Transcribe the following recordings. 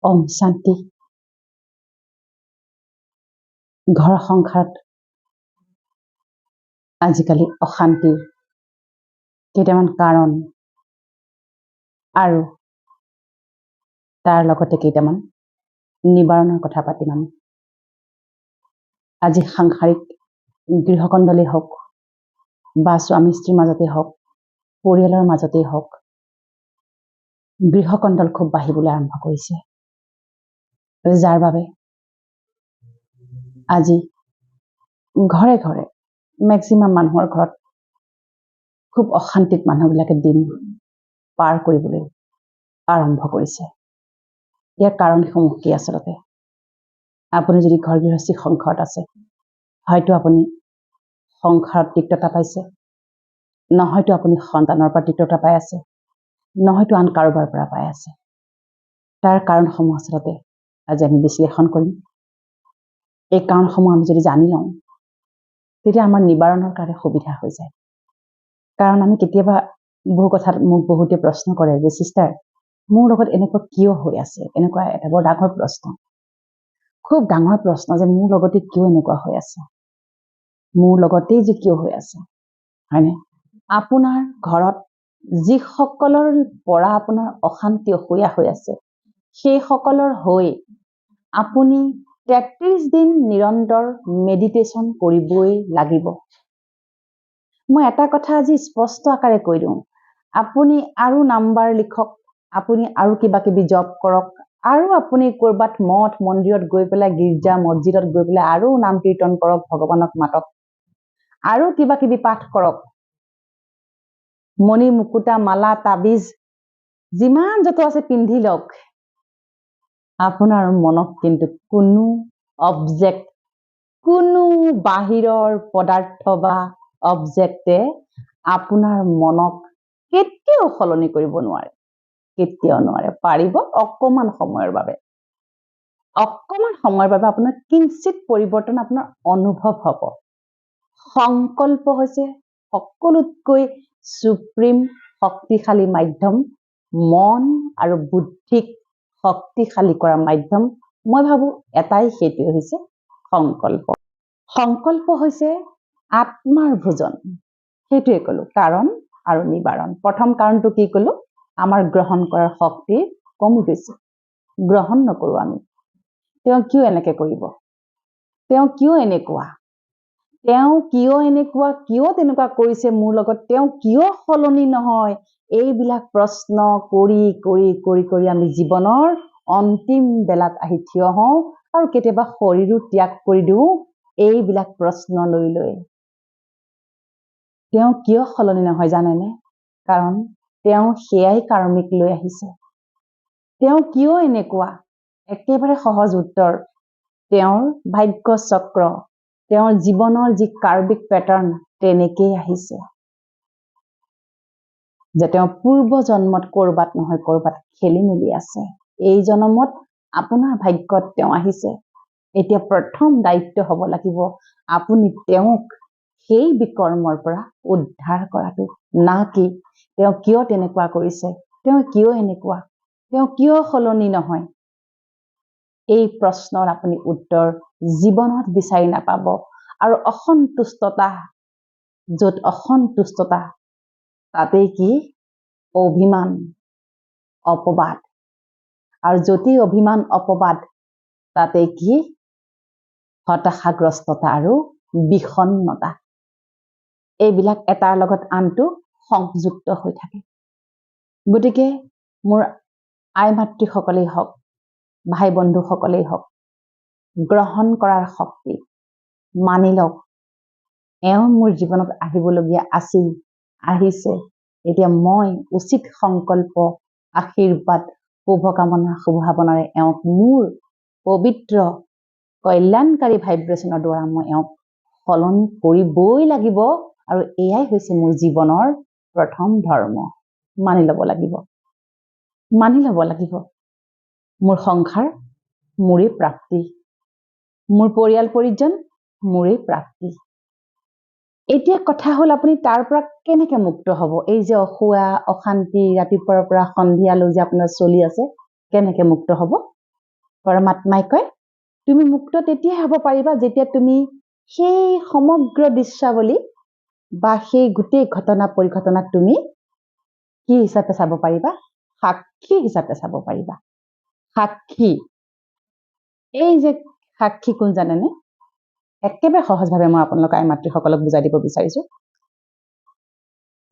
ওম শান্তি। ঘৰ সংসাৰত আজিকালি অশান্তিৰ কেইটামান কাৰণ আৰু তাৰ লগতে কেইটামান নিবাৰণৰ কথা পাতিম আমি। আজি সাংসাৰিক গৃহকণ্ডলেই হওক বা স্বামী স্ত্ৰীৰ মাজতেই হওক, পৰিয়ালৰ মাজতেই হওক, গৃহকণ্ডল খুব বাঢ়িবলৈ আৰম্ভ কৰিছে, যাৰ বাবে আজি ঘৰে ঘৰে মেক্সিমাম মানুহৰ ঘৰত খুব অশান্তিত মানুহবিলাকে দিন পাৰ কৰিবলৈ আৰম্ভ কৰিছে। ইয়াৰ কাৰণসমূহ কি? আচলতে আপুনি যদি ঘৰ গৃহস্থী সংসাৰত আছে, হয়তো আপুনি সংসাৰত তিক্ততা পাইছে, নহয়তো আপুনি সন্তানৰ পৰা তিক্ততা পাই আছে, নহয়তো আন কাৰোবাৰ পৰা পাই আছে। তাৰ কাৰণসমূহ আচলতে আজি আমি বিশ্লেষণ কৰিম। এই কাৰণসমূহ আমি যদি জানি লওঁ, তেতিয়া আমাৰ নিবাৰণৰ কাৰণে সুবিধা হৈ যায়। কাৰণ আমি কেতিয়াবা বহু কথাত মোক বহুতে প্ৰশ্ন কৰে যে চিষ্টাৰ, মোৰ লগত এনেকুৱা কিয় হৈ আছে? এনেকুৱা এটা বৰ ডাঙৰ প্ৰশ্ন, খুব ডাঙৰ প্ৰশ্ন যে মোৰ লগতে কিয় এনেকুৱা হৈ আছে, মোৰ লগতেই যে কিয় হৈ আছে, হয়নে? আপোনাৰ ঘৰত যিসকলৰ পৰা আপোনাৰ অশান্তি অসূয়া হৈ আছে, সেইসকলৰ হৈ আপুনি 33 দিন নিৰন্তৰ মেডিটেশ্যন কৰিবই লাগিব। মই এটা কথা আজি স্পষ্ট আকাৰে কৈ দিওঁ, আপুনি আৰু নাম্বাৰ লিখক, আপুনি আৰু কিবা কিবি জব কৰক, আৰু আপুনি ক'ৰবাত মঠ মন্দিৰত গৈ পেলাই, গীৰ্জা মছজিদত গৈ পেলাই আৰু নাম কীৰ্তন কৰক, ভগৱানক মাতক, আৰু কিবা কিবি পাঠ কৰক, মণি মুকুতা মালা তাবিজ যিমান যত আছে পিন্ধি লওক, আপোনাৰ মনক কিন্তু কোনো অবজেক্ট, কোনো বাহিৰৰ পদাৰ্থ বা অবজেক্টে আপোনাৰ মনক কেতিয়াও সলনি কৰিব নোৱাৰে, কেতিয়াও নোৱাৰে। পাৰিব অকণমান সময়ৰ বাবে, অকণমান সময়ৰ বাবে আপোনাৰ কিঞ্চিত পৰিৱৰ্তন আপোনাৰ অনুভৱ হ'ব। সংকল্প হৈছে সকলোতকৈ সুপ্ৰিম শক্তিশালী মাধ্যম, মন আৰু বুদ্ধিক শক্তিশালী কৰা মাধ্যম। মই ভাবো এটাই, সেইটোৱে হৈছে সংকল্প। সংকল্প হৈছে আত্মাৰ ভোজন, সেইটোৱে ক'লো কাৰণ আৰু নিবাৰণ। প্ৰথম কাৰণটো কি ক'লো? আমাৰ গ্ৰহণ কৰাৰ শক্তি কমি গৈছে, গ্ৰহণ নকৰো আমি। তেওঁ কিয় এনেকে কৰিব? তেওঁ কিয় এনেকুৱা? তেওঁ কিয় এনেকুৱা, কিয় তেনেকুৱা কৰিছে মোৰ লগত? তেওঁ কিয় সলনি নহয়? এইবিলাক প্ৰশ্ন কৰি কৰি কৰি কৰি আমি জীৱনৰ অন্তিম বেলাত আহি থিয় হওঁ আৰু কেতিয়াবা শৰীৰো ত্যাগ কৰি দিওঁ এইবিলাক প্ৰশ্ন লৈ লৈ। তেওঁ কিয় সলনি নহয় জানেনে? কাৰণ তেওঁ সেয়াই কাৰ্মিক লৈ আহিছে। তেওঁ কিয় এনেকুৱা? একেবাৰে সহজ উত্তৰ, তেওঁৰ ভাগ্য চক্ৰ, তেওঁৰ জীৱনৰ যি কাৰ্মিক পেটাৰ্ণ তেনেকেই আহিছে। যে তেওঁ পূৰ্ব জন্মত কৰবাত নহয় কৰবাত খেলি মেলি আছে, এই জন্মত আপোনাৰ ভাগ্যত তেওঁ আহিছে। এতিয়া প্ৰথম দায়িত্ব হ'ব লাগিব আপুনি তেওঁক সেই বিকৰ্মৰ পৰা উদ্ধাৰ কৰাটো, না কি তেওঁ কিয় তেনেকুৱা কৰিছে, তেওঁ কিয় এনেকুৱা, তেওঁ কিয় সলনি নহয়। এই প্ৰশ্নৰ আপুনি উত্তৰ জীৱনত বিচাৰি নাপাব। আৰু অসন্তুষ্টতা, য'ত অসন্তুষ্টতা তাতেই কি? অভিমান, অপবাদ। আৰু য'তেই অভিমান অপবাদ তাতে কি? হতাশাগ্ৰস্ততা আৰু বিষণ্ণতা। এইবিলাক এটাৰ লগত আনটো সংযুক্ত হৈ থাকে। গতিকে মোৰ আই মাতৃসকলেই হওক, ভাই বন্ধুসকলেই হওক, গ্ৰহণ কৰাৰ শক্তি মানি লওক। এওঁ মোৰ জীৱনত আহিবলগীয়া আছিল, আহিছে। এতিয়া মই উচিত সংকল্প, আশীৰ্বাদ, শুভকামনা, শুভভাৱনাৰে এওঁক মোৰ পবিত্ৰ কল্যাণকাৰী ভাইব্ৰেশ্যনৰ দ্বাৰা মই এওঁক সলনি কৰিবই লাগিব। আৰু এয়াই হৈছে মোৰ জীৱনৰ প্ৰথম ধৰ্ম। মানি ল'ব লাগিব, মানি ল'ব লাগিব। মোৰ সংসাৰ মোৰেই প্ৰাপ্তি, মোৰ পৰিয়াল পৰিজন মোৰেই প্ৰাপ্তি। এতিয়া কথা হ'ল আপুনি তাৰ পৰা কেনেকে মুক্ত হ'ব? এই যে অসুয়া, অশান্তি ৰাতিপুৱাৰ পৰা সন্ধিয়ালৈ যে আপোনাৰ চলি আছে, কেনেকে মুক্ত হ'ব? পৰমাত্মাই কয় তুমি মুক্ত তেতিয়াই হ'ব পাৰিবা যেতিয়া তুমি সেই সমগ্ৰ দৃশ্যাৱলী বা সেই গোটেই ঘটনা পৰিঘটনাক তুমি কি হিচাপে চাব পাৰিবা সাক্ষী হিচাপে চাব পাৰিবা সাক্ষী এই যে সাক্ষী কোন জানেনে একেবাৰে সহজভাৱে মই আপোনালোক আই মাতৃসকলক বুজাই দিব বিচাৰিছো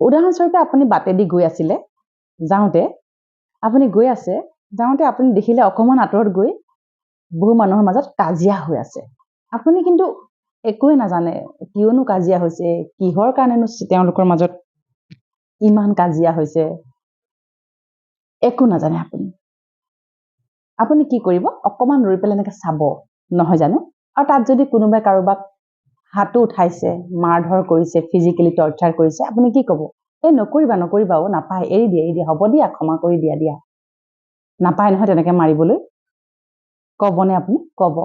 উদাহৰণস্বৰূপে আপুনি বাটেদি গৈ আছিলে যাওঁতে আপুনি গৈ আছে যাওঁতে আপুনি দেখিলে অকমান আঁতৰত গৈ বহু মানুহৰ মাজত কাজিয়া হৈ আছে আপুনি কিন্তু একোৱে নাজানে কিয়নো কাজিয়া হৈছে কিহৰ কাৰণেনো তেওঁলোকৰ মাজত ইমান কাজিয়া হৈছে একো নাজানে আপুনি কি কৰিব অকমান ৰৈ পেলাই এনেকৈ চাব নহয় জানো আৰু তাত যদি কোনোবাই কাৰোবাক হাতো উঠাইছে মাৰধৰ কৰিছে ফিজিকেলি টৰ্চাৰ কৰিছে আপুনি কি ক'ব এই নকৰিবা অ নাপায় এৰি দিয়া হ'ব দিয়া ক্ষমা কৰি দিয়া নাপায় নহয় তেনেকৈ মাৰিবলৈ ক'বনে আপুনি ক'ব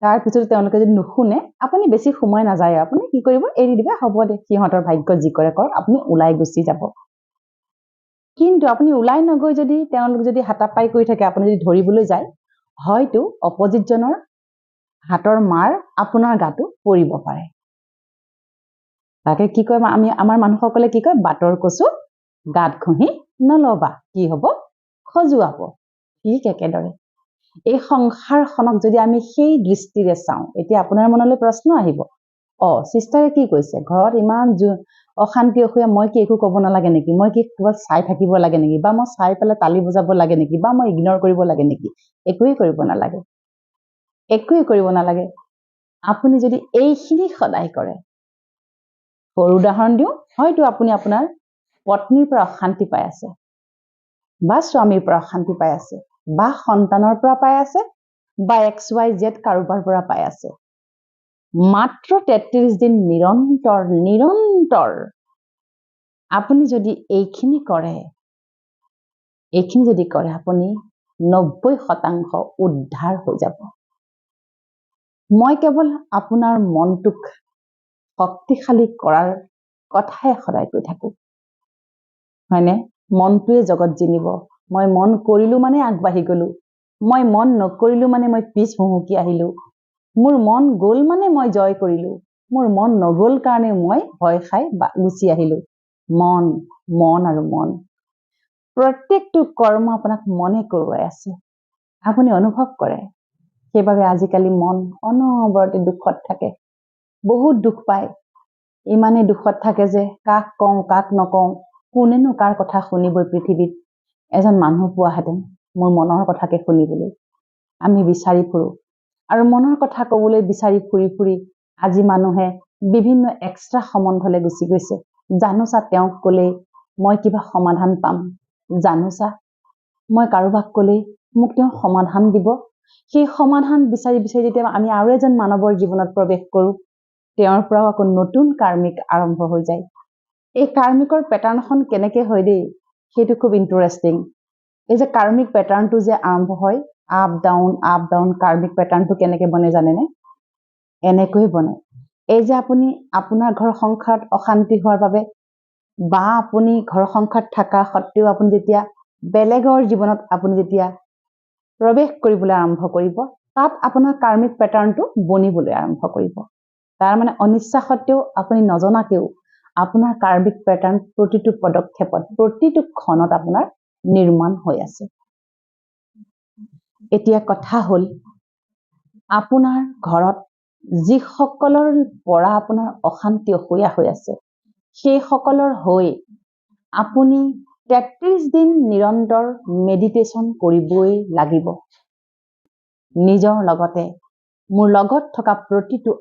তাৰ পিছত তেওঁলোকে যদি নুশুনে আপুনি বেছি সময় নাযায় আপুনি কি কৰিব এৰি দিবা হ'ব দে সিহঁতৰ ভাগ্য যি কৰে কৰক আপুনি ওলাই গুচি যাব কিন্তু আপুনি ওলাই নগৈ যদি তেওঁলোক যদি হাতাপাই কৰি থাকে আপুনি যদি ধৰিবলৈ যায় হয়তো অপজিটজনৰ হাতৰ মাৰ আপোনাৰ গাটো পৰিব পাৰে তাকে কি কয় আমাৰ মানুহসকলে কি কয় বাটৰ কচু গাত ঘঁহি নলবা কি হ'ব খজুৱাব ঠিক একেদৰে এই সংসাৰখনক যদি আমি সেই দৃষ্টিৰে চাওঁ এতিয়া আপোনাৰ মনলৈ প্ৰশ্ন আহিব চিষ্টাৰে কি কৈছে ঘৰত ইমান অশান্তি অসুয়া মই কি একো ক'ব নালাগে নেকি মই কি ক'ৰবাত চাই থাকিব লাগে নেকি বা মই চাই পেলাই তালি বজাব লাগে নেকি বা মই ইগনৰ কৰিব লাগে নেকি একোৱেই কৰিব নালাগে আপুনি যদি এইখিনি সদায় কৰে সৰু উদাহৰণ দিওঁ হয়তো আপুনি আপোনাৰ পত্নীৰ পৰা অশান্তি পাই আছে বা স্বামীৰ পৰা অশান্তি পাই আছে বা সন্তানৰ পৰা পাই আছে বা XYZ কাৰোবাৰ পৰা পাই আছে মাত্ৰ 33 দিন নিৰন্তৰ আপুনি যদি এইখিনি যদি কৰে আপুনি 90% উদ্ধাৰ হৈ যাব মই কেৱল আপোনাৰ মনটোক শক্তিশালী কৰাৰ কথাই সদায় কৈ থাকো হয়নে মনটোৱে জগত জিনিব মই মন কৰিলো মানে আগবাঢ়ি গলো মই মন নকৰিলো মানে মই পিছ হুহুকি আহিলো মোৰ মন গ'ল মানে মই জয় কৰিলো মোৰ মন নগ'ল কাৰণে মই ভয় খাই গুচি আহিলো মন আৰু মন প্ৰত্যেকটো কৰ্ম আপোনাক মনে কৰোৱাই আছে আপুনি অনুভৱ কৰে সেইবাবে আজিকালি মন অনবৰতে দুখত থাকে বহুত দুখ পায় ইমানেই দুখত থাকে যে কাক কওঁ কাক নকওঁ কোনেনো কাৰ কথা শুনিবই পৃথিৱীত এজন মানুহ পোৱাহেঁতেন মোৰ মনৰ কথাকে শুনিবলৈ আমি বিচাৰি ফুৰো আৰু মনৰ কথা ক'বলৈ বিচাৰি ফুৰি আজি মানুহে বিভিন্ন এক্সট্ৰা সম্বন্ধলৈ গুচি গৈছে জানোচা তেওঁক ক'লে মই কিবা সমাধান পাম জানোচা মই কাৰোবাক ক'লে মোক তেওঁ সমাধান দিব সেই সমাধান বিচাৰি যেতিয়া আমি আৰু এজন মানৱৰ জীৱনত প্ৰৱেশ কৰো তেওঁৰ পৰাও আকৌ নতুন কাৰ্মিক আৰম্ভ হৈ যায় এই কাৰ্মিকৰ পেটাৰ্নখন কেনেকৈ হয় দেই সেইটো খুব ইণ্টাৰেষ্টিং এই যে কাৰ্মিক পেটাৰ্নটো যে আৰম্ভ হয় আপ ডাউন কাৰ্মিক পেটাৰ্নটো কেনেকৈ বনে জানেনে এনেকৈ বনে এই যে আপুনি আপোনাৰ ঘৰ সংসাৰত অশান্তি হোৱাৰ বাবে বা আপুনি ঘৰ সংসাৰত থকা সত্ত্বেও আপুনি যেতিয়া বেলেগৰ জীৱনত আপুনি যেতিয়া প্ৰৱেশ কৰিবলৈ আৰম্ভ কৰিব তাত আপোনাৰ কাৰ্মিক পেটাৰ্নটো বনিবলৈ আৰম্ভ কৰিব তাৰ মানে অনিচ্ছা সত্ত্বেও আপুনি নজনাকেও আপোনাৰ কাৰ্মিক পেটাৰ্ন প্ৰতিটো পদক্ষেপত প্ৰতিটো ক্ষণত আপোনাৰ নিৰ্মাণ হৈ আছে এতিয়া কথা হ'ল আপোনাৰ ঘৰত যিসকলৰ পৰা আপোনাৰ অশান্তি অসূয়া হৈ আছে সেই সকলৰ হৈ আপুনি 33 দিন নিৰন্তৰ মেডিটেশ্যন কৰিবই লাগিব নিজৰ লগতে মোৰ লগত থকা প্ৰতিটো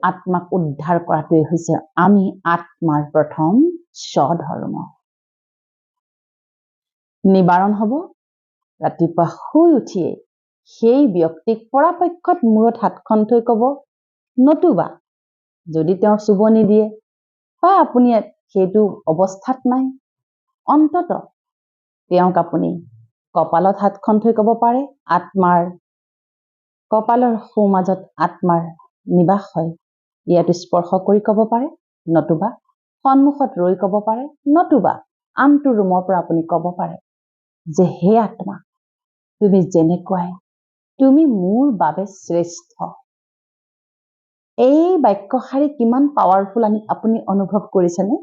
আত্মাক উদ্ধাৰ কৰাটোৱে হৈছে আমি আত্মাৰ প্ৰথম স্বধৰ্ম নিবাৰণ হ'ব ৰাতিপুৱা শুই উঠিয়ে সেই ব্যক্তিক পৰাপক্ষত মূৰত হাতখন থৈ ক'ব নতুবা যদি তেওঁ চুব নিদিয়ে বা আপুনি সেইটো অৱস্থাত নাই অন্তত তেওঁক আপুনি কপালত হাতখন থৈ ক'ব পাৰে আত্মাৰ কপালৰ সোঁমাজত আত্মাৰ নিবাস হয় ইয়াত স্পৰ্শ কৰি ক'ব পাৰে নতুবা সন্মুখত ৰৈ ক'ব পাৰে নতুবা আনটো ৰুমৰ পৰা আপুনি ক'ব পাৰে যে হে আত্মা তুমি যেনেকুৱাই তুমি মোৰ বাবে শ্ৰেষ্ঠ। এই বাক্যশাৰী কিমান পাৱাৰফুল আপুনি অনুভৱ কৰিছেনে?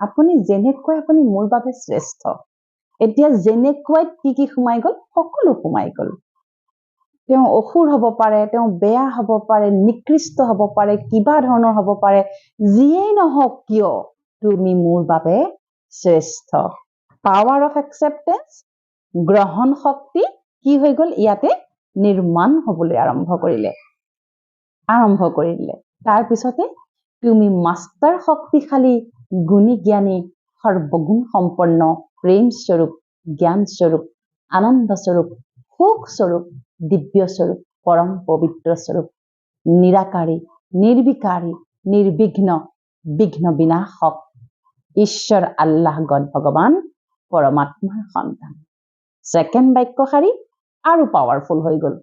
আপুনি যেনেকুৱাই আপুনি মোৰ বাবে শ্ৰেষ্ঠ। এতিয়া যেনেকুৱাই কি সোমাই গ'ল, সকলো সোমাই গ'ল। তেওঁ অসুৰ হ'ব পাৰে, তেওঁ বেয়া হ'ব পাৰে, নিকৃষ্ট হ'ব পাৰে, কিবা ধৰণৰ হ'ব পাৰে, যিয়েই নহওক কিয় তুমি মোৰ বাবে শ্ৰেষ্ঠ। পাৱাৰ অফ একচেপ্টেন্স, গ্ৰহণ শক্তি কি হৈ গ'ল? ইয়াতে নিৰ্মাণ হ'বলৈ আৰম্ভ কৰিলে। তাৰপিছতে তুমি মাষ্টাৰ শক্তিশালী, গুণী জ্ঞানী, সৰ্বগুণ সম্পন্ন, প্ৰেম স্বৰূপ, জ্ঞান স্বৰূপ, আনন্দ স্বৰূপ, সুখ স্বৰূপ, দিব্য স্বৰূপ, পৰম পবিত্ৰ স্বৰূপ, নিৰাকাৰী, নিৰ্বিকাৰী, নিৰ্বিঘ্ন, বিঘ্ন বিনাশক ঈশ্বৰ আল্লাহ গড ভগৱান পৰমাত্মাৰ সন্তান। ছেকেণ্ড বাক্যশাৰী আৰু পাৱাৰফুল হৈ গ'ল।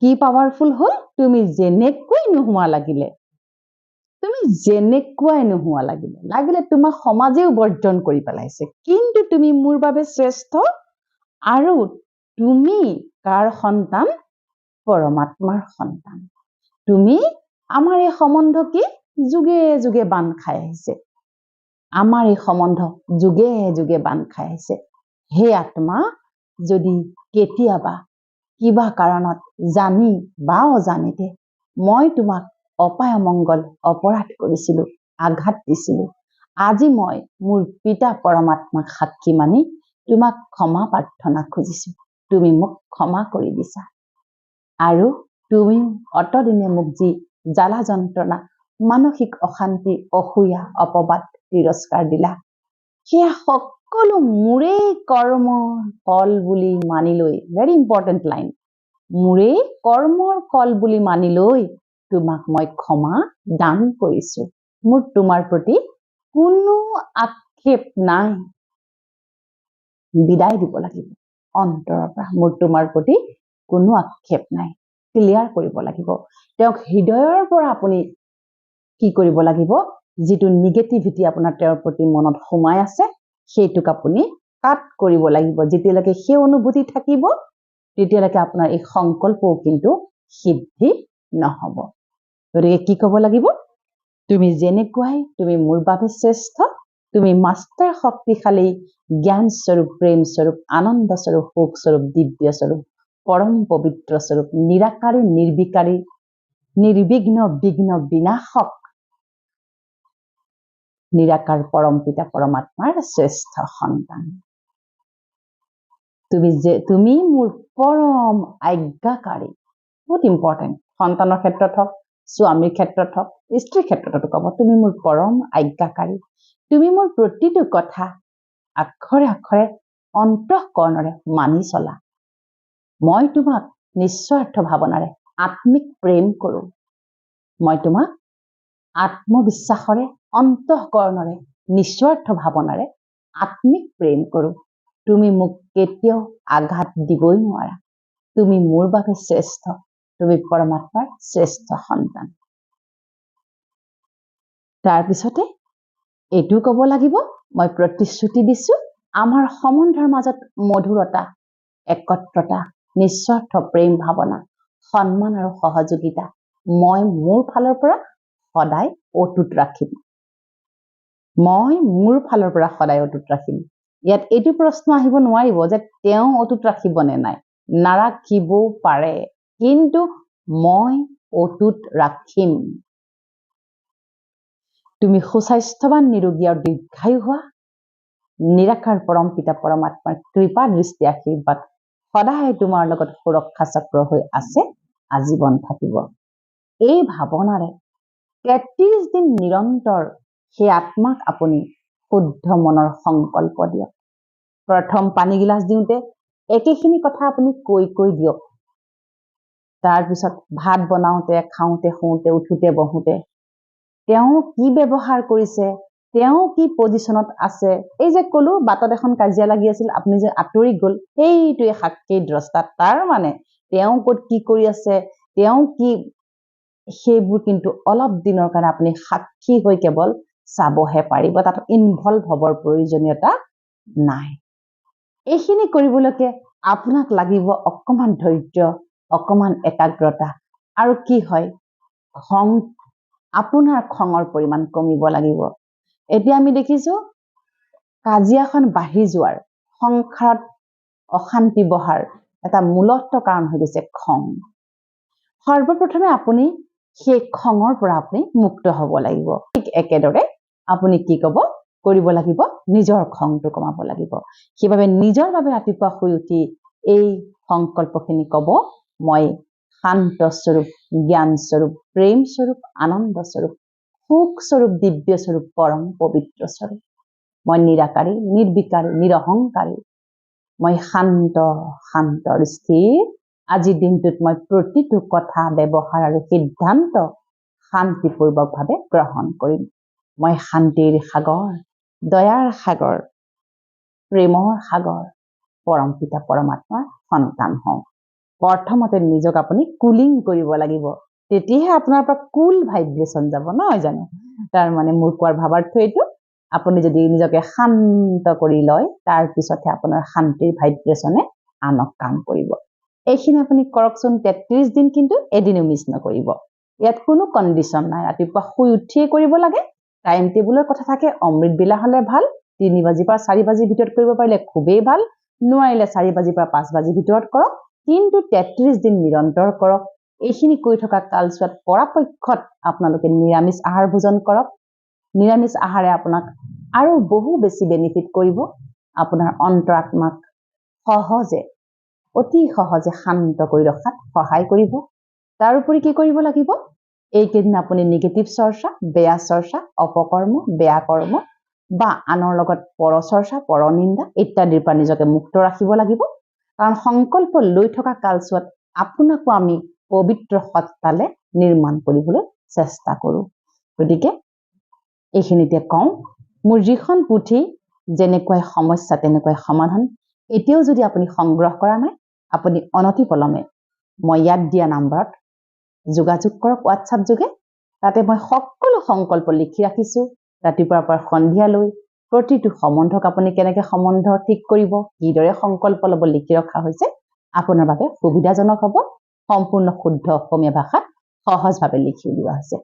কি পাৱাৰফুল হ'ল? তুমি যেনেকুৱাই নোহোৱা লাগিলে, লাগিলে তোমাক সমাজেও বৰ্জন কৰি পেলাইছে, কিন্তু তুমি মোৰ বাবে শ্ৰেষ্ঠ। আৰু তুমি কাৰ সন্তান? পৰমাত্মাৰ সন্তান। তুমি, আমাৰ এই সম্বন্ধ কি যুগে যুগে বান্ধ খাই আহিছে। হে আত্মা, যদি কেতিয়াবা কিবা কাৰণত জানি বা অজানিতে মই তোমাক অপায় অমংগল অপৰাধ কৰিছিলো, আঘাত দিছিলো, আজি মই মোৰ পিতা পৰমাত্মাক সাক্ষী মানি তোমাক ক্ষমা প্ৰাৰ্থনা খুজিছো। তুমি মোক ক্ষমা কৰি দিছা। আৰু তুমি অতদিনে মোক যি জ্বালা যন্ত্ৰণা, মানসিক অশান্তি, অসূয়া, অপবাদ, তিৰস্কাৰ দিলা, সেয়া সকলো মোৰেই কৰ্মৰ ফল বুলি মানি লৈ, ভেৰি ইম্পৰ্টেণ্ট লাইন, মোৰেই কৰ্মৰ ফল বুলি মানি লৈ তোমাক মই ক্ষমা দান কৰিছো। মোৰ তোমাৰ প্ৰতি কোনো আক্ষেপ নাই। বিদায় দিব লাগিব অন্তৰৰ পৰা। মোৰ তোমাৰ প্ৰতি কোনো আক্ষেপ নাই, ক্লিয়াৰ কৰিব লাগিব। তেওঁক হৃদয়ৰ পৰা আপুনি কি কৰিব লাগিব? যিটো নিগেটিভিটি আপোনাৰ তেওঁৰ প্ৰতি মনত সোমাই আছে, সেইটোক আপুনি কাট কৰিব লাগিব। যেতিয়ালৈকে সেই অনুভূতি থাকিব, তেতিয়ালৈকে আপোনাৰ এই সংকল্পও কিন্তু সিদ্ধি নহ'ব। গতিকে কি ক'ব লাগিব? তুমি যেনেকুৱাই তুমি মোৰ বাবে শ্ৰেষ্ঠ। তুমি মাষ্টাৰ শক্তিশালী, জ্ঞান স্বৰূপ, প্ৰেম স্বৰূপ, আনন্দ স্বৰূপ, সুখ স্বৰূপ, দিব্য স্বৰূপ, পৰম পবিত্ৰ স্বৰূপ, নিৰাকাৰী, নিৰ্বিকাৰী, নিৰ্বিঘ্ন, বিঘ্ন বিনাশক, নিৰাকাৰ পৰম পিতা পৰমাত্মাৰ শ্ৰেষ্ঠ সন্তান। তুমি মোৰ পৰম আজ্ঞাকাৰী। বহুত ইম্পৰ্টেণ্ট। সন্তানৰ ক্ষেত্ৰত হওক, স্বামীৰ ক্ষেত্ৰত হওক, স্ত্ৰীৰ ক্ষেত্ৰতো ক'ব, তুমি মোৰ পৰম আজ্ঞাকাৰী। তুমি মোৰ প্ৰতিটো কথা আখৰে আখৰে অন্তঃকৰণেৰে মানি চলা। মই তোমাক নিস্বাৰ্থ ভাৱনাৰে আত্মিক প্ৰেম কৰো। মই তোমাক আত্মবিশ্বাসৰে, অন্তঃকৰণেৰে, নিস্বাৰ্থ ভাৱনাৰে আত্মিক প্ৰেম কৰো। তুমি মোক কেতিয়াও আঘাত দিবই নোৱাৰা। তুমি মোৰ বাবে শ্ৰেষ্ঠ। তুমি পৰমাত্মাৰ শ্ৰেষ্ঠ সন্তান। তাৰপিছতে এইটো ক'ব লাগিব, মই প্ৰতিশ্ৰুতি দিছো, আমাৰ সম্বন্ধৰ মাজত মধুৰতা, একত্ৰতা, নিস্বাৰ্থ প্ৰেম ভাৱনা, সন্মান আৰু সহযোগিতা মই মোৰ ফালৰ পৰা সদায় অটুট ৰাখিম। ইয়াত এইটো প্ৰশ্ন আহিব নোৱাৰিব যে তেওঁ অটুট ৰাখিব নে নাই। নাৰাখিবও পাৰে, কিন্তু মই অটুট ৰাখিম। তুমি সুস্বাস্থ্যৱান, নিৰোগী আৰু দীৰ্ঘায়ু হোৱা। নিৰাকাৰ পৰম পিতা পৰমাত্মাৰ কৃপা দৃষ্টি আশীৰ্বাদ সদায় তোমাৰ লগত সুৰক্ষা চক্ৰ হৈ আছে, আজীৱন থাকিব। এই ভাৱনাৰে 33 দিন নিৰন্তৰ সেই আত্মাক আপুনি শুদ্ধ মনৰ সংকল্প দিয়ক। প্ৰথম পানী গিলাচ দিওঁতে একেখিনি কথা আপুনি কৈ দিয়ক। তাৰপিছত ভাত বনাওঁতে, খাওঁতে, শুওঁতে, উঠোতে, বহোতে তেওঁ কি ব্যৱহাৰ কৰিছে, তেওঁ কি পজিশ্যনত আছে। এই যে কলো বাটত এখন কাজিয়া লাগি আছিল, আপুনি যে আঁতৰি গ'ল, সেইটোৱে সাক্ষী দ্ৰষ্টা। তাৰ মানে তেওঁ ক'ত কি কৰি আছে, তেওঁ কি, সেইবোৰ কিন্তু অলপ দিনৰ কাৰণে আপুনি সাক্ষী হৈ কেৱল চাবহে পাৰিব। তাত ইনভলভ হ'বৰ প্ৰয়োজনীয়তা নাই। এইখিনি কৰিবলৈকে আপোনাক লাগিব অকমান ধৈৰ্য, অকমান একাগ্ৰতা, আৰু কি হয় খং, আপোনাৰ খঙৰ পৰিমাণ কমিব লাগিব। এতিয়া আমি দেখিছো কাজিয়াখন বাঢ়ি যোৱাৰ, সংসাৰত অশান্তি বহাৰ এটা মূলত্ব কাৰণ হৈ গৈছে খং। সৰ্বপ্ৰথমে আপুনি সেই খঙৰ পৰা আপুনি মুক্ত হ'ব লাগিব। ঠিক একেদৰে আপুনি কি কৰিব লাগিব, নিজৰ খংটো কমাব লাগিব। সেইবাবে নিজৰ বাবে ৰাতিপুৱা শুই উঠি এই সংকল্পখিনি ক'ব, মই শান্ত স্বৰূপ, জ্ঞান স্বৰূপ, প্ৰেম স্বৰূপ, আনন্দ স্বৰূপ, সুখ স্বৰূপ, দিব্য স্বৰূপ, পৰম পবিত্ৰ স্বৰূপ। মই নিৰাকাৰী, নিৰ্বিকাৰী, নিৰহংকাৰী। মই শান্ত শান্তৰ স্থিৰ। আজিৰ দিনটোত মই প্ৰতিটো কথা, ব্যৱহাৰ আৰু সিদ্ধান্ত শান্তিপূৰ্বকভাৱে গ্ৰহণ কৰিম। মই শান্তিৰ সাগৰ, দয়াৰ সাগৰ, প্ৰেমৰ সাগৰ, পৰম পিতা পৰমাত্মাৰ সন্তান হওঁ। প্ৰথমতে নিজক আপুনি কুলিং কৰিব লাগিব, তেতিয়াহে আপোনাৰ পৰা কুল ভাইব্ৰেশ্যন যাব, নহয় জানো? তাৰমানে মোৰ কোৱাৰ ভাৱাৰ্থ এইটো, আপুনি যদি নিজকে শান্ত কৰি লয়, তাৰ পিছতহে আপোনাৰ শান্তিৰ ভাইব্ৰেশ্যনে আনক কাম কৰিব। এইখিনি আপুনি কৰকচোন 33 দিন, কিন্তু এদিনো মিছ নকৰিব। ইয়াত কোনো কণ্ডিশ্যন নাই, ৰাতিপুৱা শুই উঠিয়ে কৰিব লাগে। টাইম টেবুলৰ কথা থাকে, অমৃত বেলা হলে ভাল, 3 বাজিৰ পৰা 4 বাজিৰ ভিতৰত কৰিব পাৰিলে খুবেই ভাল, নোৱাৰিলে 4 বাজিৰ পৰা 5 বাজিৰ ভিতৰত কৰক, কিন্তু 33 দিন নিৰন্তৰ কৰক। এইখিনি কৰি থকা কালছোৱাত পৰাপক্ষত আপোনালোকে নিৰামিষ আহাৰ ভোজন কৰক। নিৰামিষ আহাৰে আপোনাক আৰু বহু বেছি বেনিফিট কৰিব। আপোনাৰ অন্তৰাত্মাক সহজে, অতি সহজে শান্ত কৰি ৰখাত সহায় কৰিব। তাৰোপৰি কি কৰিব লাগিব, এইকেইদিন আপুনি নিগেটিভ চৰ্চা, বেয়া চৰ্চা, অপকৰ্ম, বেয়া কৰ্ম বা আনৰ লগত পৰচৰ্চা, পৰনিন্দা ইত্যাদিৰ পৰা নিজকে মুক্ত ৰাখিব লাগিব। কাৰণ সংকল্প লৈ থকা কালছোৱাত আপোনাকো আমি পবিত্ৰ সত্তালে নিৰ্মাণ কৰিবলৈ চেষ্টা কৰোঁ। গতিকে এইখিনিতে কওঁ, মোৰ যিখন পুথি যেনেকুৱাই সমস্যা তেনেকুৱাই সমাধান, এতিয়াও যদি আপুনি সংগ্ৰহ কৰা নাই, আপুনি অনতিপলমে মই ইয়াত দিয়া নাম্বাৰত যোগাযোগ কৰক হোৱাটছআপ যোগে। তাতে মই সকলো সংকল্প লিখি ৰাখিছোঁ, ৰাতিপুৱাৰ পৰা সন্ধিয়ালৈ প্ৰতিটো সম্বন্ধক আপুনি কেনেকৈ সম্বন্ধ ঠিক কৰিব, কিদৰে সংকল্প ল'ব লিখি ৰখা হৈছে। আপোনাৰ বাবে সুবিধাজনক হ'ব। সম্পূৰ্ণ শুদ্ধ অসমীয়া ভাষাত সহজভাৱে লিখি উলিওৱা হৈছে।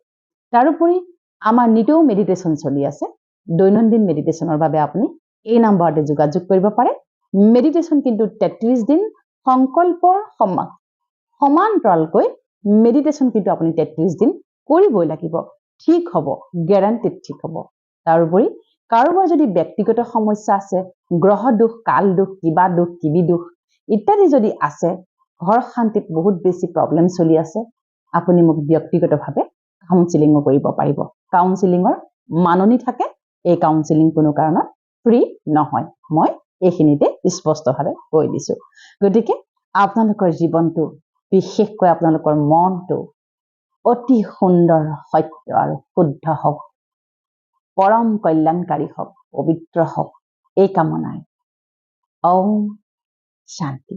তাৰোপৰি আমাৰ নিতৌ মেডিটেশ্যন চলি আছে। দৈনন্দিন মেডিটেশ্যনৰ বাবে আপুনি এই নাম্বাৰতে যোগাযোগ কৰিব পাৰে। মেডিটেশ্যন কিন্তু 33 দিন সংকল্পৰ সমান্তৰালকৈ মেডিটেশ্যন কিন্তু আপুনি 33 দিন কৰিবই লাগিব। ঠিক হ'ব, গেৰাণ্টিড ঠিক হ'ব। তাৰোপৰি কাৰোবাৰ যদি ব্যক্তিগত সমস্যা আছে, গ্ৰহ দোষ, কাল দোষ, কিবা দোষ, কিবি দোষ ইত্যাদি যদি আছে, ঘৰ শান্তিত বহুত বেছি প্ৰব্লেম চলি আছে, আপুনি মোক ব্যক্তিগতভাৱে কাউন্সিলিঙো কৰিব পাৰিব। কাউন্সিলিঙৰ মাননি থাকে। এই কাউন্সিলিং কোনো কাৰণত ফ্ৰী নহয়, মই এইখিনিতে স্পষ্টভাৱে কৈ দিছোঁ। গতিকে আপোনালোকৰ জীৱনটো, বিশেষকৈ আপোনালোকৰ মনটো অতি সুন্দৰ, সত্য আৰু শুদ্ধ হওক, পৰম কল্যাণকাৰী হওক, পবিত্ৰ হওক, এই কামনাই। ওম শান্তি।